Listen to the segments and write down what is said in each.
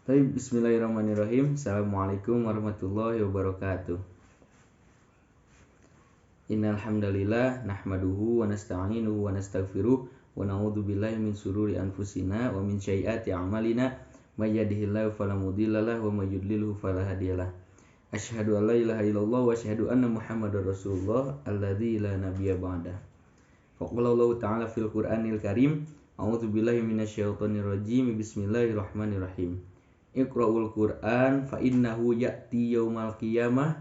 Bismillahirrahmanirrahim. Assalamualaikum warahmatullahi wabarakatuh. Innal hamdalillah nahmaduhu wa nasta'inuhu wa nastaghfiruh wa na'udzu billahi min shururi anfusina wa min sayyiati a'malina may yahdihillahu fala mudhillalah wa may yudlilhu fala hadiyalah. Asyhadu an la ilaha illallah wa asyhadu anna Muhammadar Rasulullah alladzi la nabiyya ba'dah. Faqala Allah ta'ala fil Qur'anil Karim, a'udzu billahi minasyaitonir rajim. Bismillahirrahmanirrahim. Iqra'ul Qur'an fa innahu ya'ti yaumal qiyamah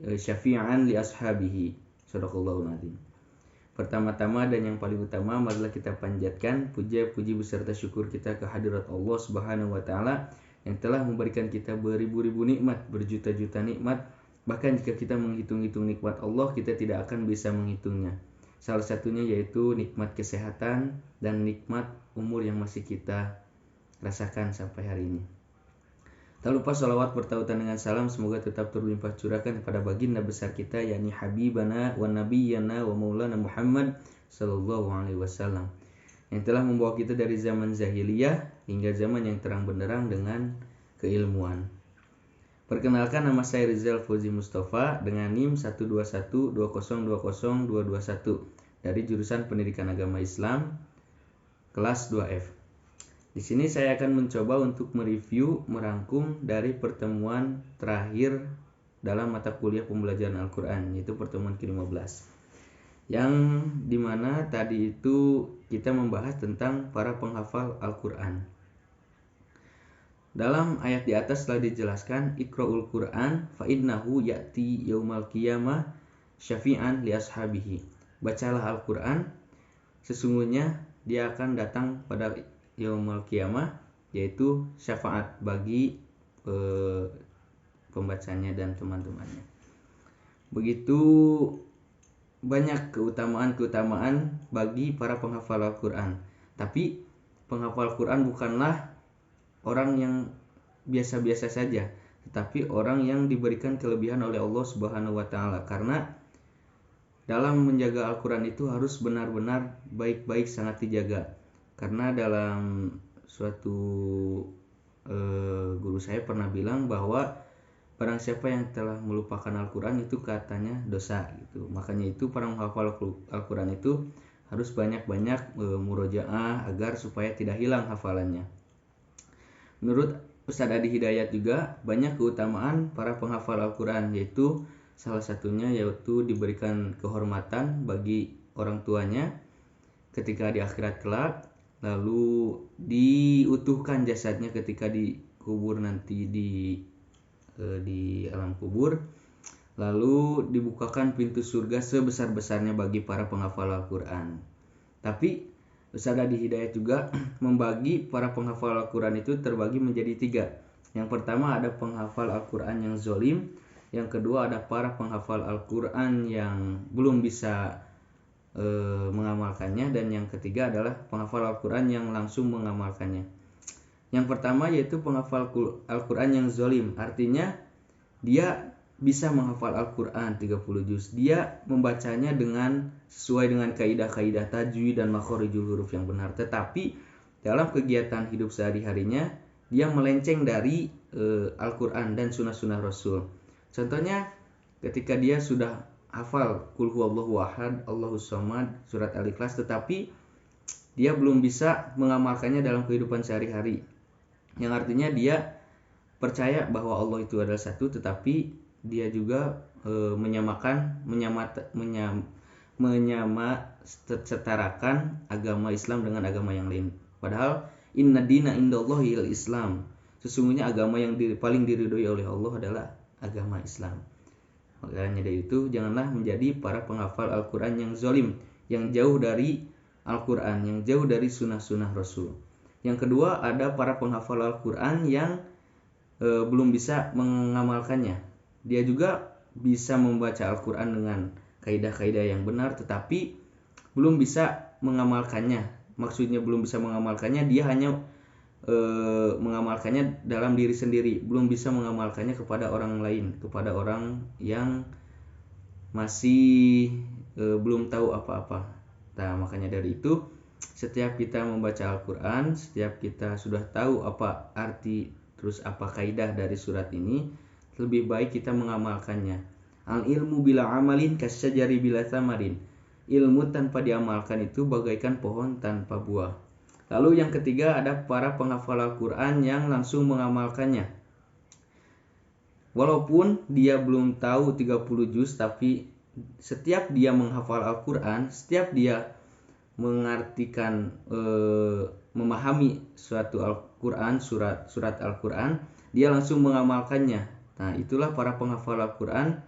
syafi'an li ashabihi. Shadaqallahul azim. Pertama-tama dan yang paling utama, marilah kita panjatkan puja-puji beserta syukur kita ke hadirat Allah Subhanahu wa taala yang telah memberikan kita beribu-ribu nikmat, berjuta-juta nikmat. Bahkan jika kita menghitung-hitung nikmat Allah, kita tidak akan bisa menghitungnya. Salah satunya yaitu nikmat kesehatan dan nikmat umur yang masih kita rasakan sampai hari ini. Tak lupa salawat bertautan dengan salam semoga tetap terlimpah curahkan kepada baginda besar kita, yakni Habibana wa Nabiyyana wa Maulana Muhammad sallallahu alaihi wasallam, yang telah membawa kita dari zaman jahiliyah hingga zaman yang terang benderang dengan keilmuan. Perkenalkan, nama saya Rizal Fauzi Mustafa dengan NIM 12120202221 dari jurusan Pendidikan Agama Islam kelas 2F. Di sini saya akan mencoba untuk mereview, merangkum dari pertemuan terakhir dalam mata kuliah pembelajaran Al-Quran, yaitu pertemuan ke-15. Yang dimana tadi itu kita membahas tentang para penghafal Al-Quran. Dalam ayat di atas telah dijelaskan, Iqra'ul Quran fa innahu ya'ti yaumal qiyamah syafi'an li ashabihi. Bacalah Al-Quran, sesungguhnya dia akan datang pada yaumul qiyamah, yaitu syafaat bagi pembacanya dan teman-temannya. Begitu banyak keutamaan-keutamaan bagi para penghafal Al-Quran. Tapi penghafal Al-Quran bukanlah orang yang biasa-biasa saja, tetapi orang yang diberikan kelebihan oleh Allah Subhanahu wa taala, karena dalam menjaga Al-Quran itu harus benar-benar baik-baik, sangat dijaga. Karena dalam suatu guru saya pernah bilang bahwa barang siapa yang telah melupakan Al-Quran itu katanya dosa gitu. Makanya itu para menghafal Al-Quran itu harus banyak-banyak murojaah agar supaya tidak hilang hafalannya. Menurut Ustadz Adi Hidayat juga banyak keutamaan para penghafal Al-Quran, yaitu salah satunya yaitu diberikan kehormatan bagi orang tuanya ketika di akhirat kelak, lalu diutuhkan jasadnya ketika dikubur nanti di alam kubur, lalu dibukakan pintu surga sebesar-besarnya bagi para penghafal Al-Quran. Tapi Ustadz Adi Hidayat juga membagi para penghafal Al-Quran itu terbagi menjadi 3. Yang pertama ada penghafal Al-Quran yang zolim, yang kedua ada para penghafal Al-Quran yang belum bisa mengamalkannya, dan yang ketiga adalah penghafal Al-Quran yang langsung mengamalkannya. Yang pertama yaitu penghafal Al-Quran yang zolim, artinya dia bisa menghafal Al-Quran 30 juz, dia membacanya sesuai dengan kaidah-kaidah tajwid dan makhorijul huruf yang benar, tetapi dalam kegiatan hidup sehari-harinya dia melenceng dari Al-Quran dan sunnah-sunnah Rasul. Contohnya ketika dia sudah hafal Qul huwallahu ahad, Allahus samad, surat Al-Ikhlas, tetapi dia belum bisa mengamalkannya dalam kehidupan sehari-hari. Yang artinya dia percaya bahwa Allah itu adalah satu, tetapi dia juga setarakan agama Islam dengan agama yang lain. Padahal inna dina indallahil Islam. Sesungguhnya agama yang paling diridhoi oleh Allah adalah agama Islam. Makanya dari itu janganlah menjadi para penghafal Al-Quran yang zolim, yang jauh dari Al-Quran, yang jauh dari sunnah-sunnah Rasul. Yang kedua ada para penghafal Al-Quran yang belum bisa mengamalkannya. Dia juga bisa membaca Al-Quran dengan kaidah-kaidah yang benar, tetapi belum bisa mengamalkannya. Maksudnya belum bisa mengamalkannya, dia hanya mengamalkannya dalam diri sendiri, belum bisa mengamalkannya kepada orang lain, kepada orang yang masih belum tahu apa-apa. Nah, makanya dari itu setiap kita membaca Al-Quran, setiap kita sudah tahu apa arti, terus apa kaidah dari surat ini, lebih baik kita mengamalkannya. Al ilmu bila amalin kasyajari bila tamarin. Ilmu tanpa diamalkan itu bagaikan pohon tanpa buah. Lalu yang ketiga ada para penghafal Al-Quran yang langsung mengamalkannya. Walaupun dia belum tahu 30 juz, tapi setiap dia menghafal Al-Quran, setiap dia mengartikan, memahami suatu Al-Quran, surat Al-Quran, dia langsung mengamalkannya. Nah, itulah para penghafal Al-Quran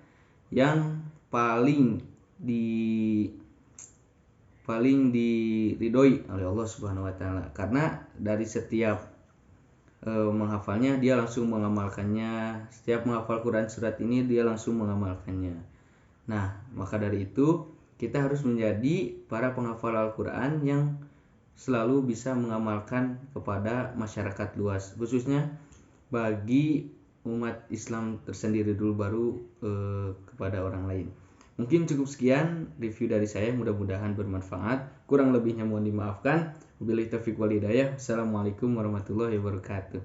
yang paling diridhoi oleh Allah Subhanahu wa taala, karena dari setiap menghafalnya dia langsung mengamalkannya. Setiap menghafal Quran surat ini dia langsung mengamalkannya. Nah, maka dari itu kita harus menjadi para penghafal Al-Quran yang selalu bisa mengamalkan kepada masyarakat luas, khususnya bagi umat Islam tersendiri dulu, baru kepada orang lain. Mungkin cukup sekian review dari saya, mudah-mudahan bermanfaat. Kurang lebihnya mohon dimaafkan. Wabillahi taufiq wal hidayah. Assalamualaikum warahmatullahi wabarakatuh.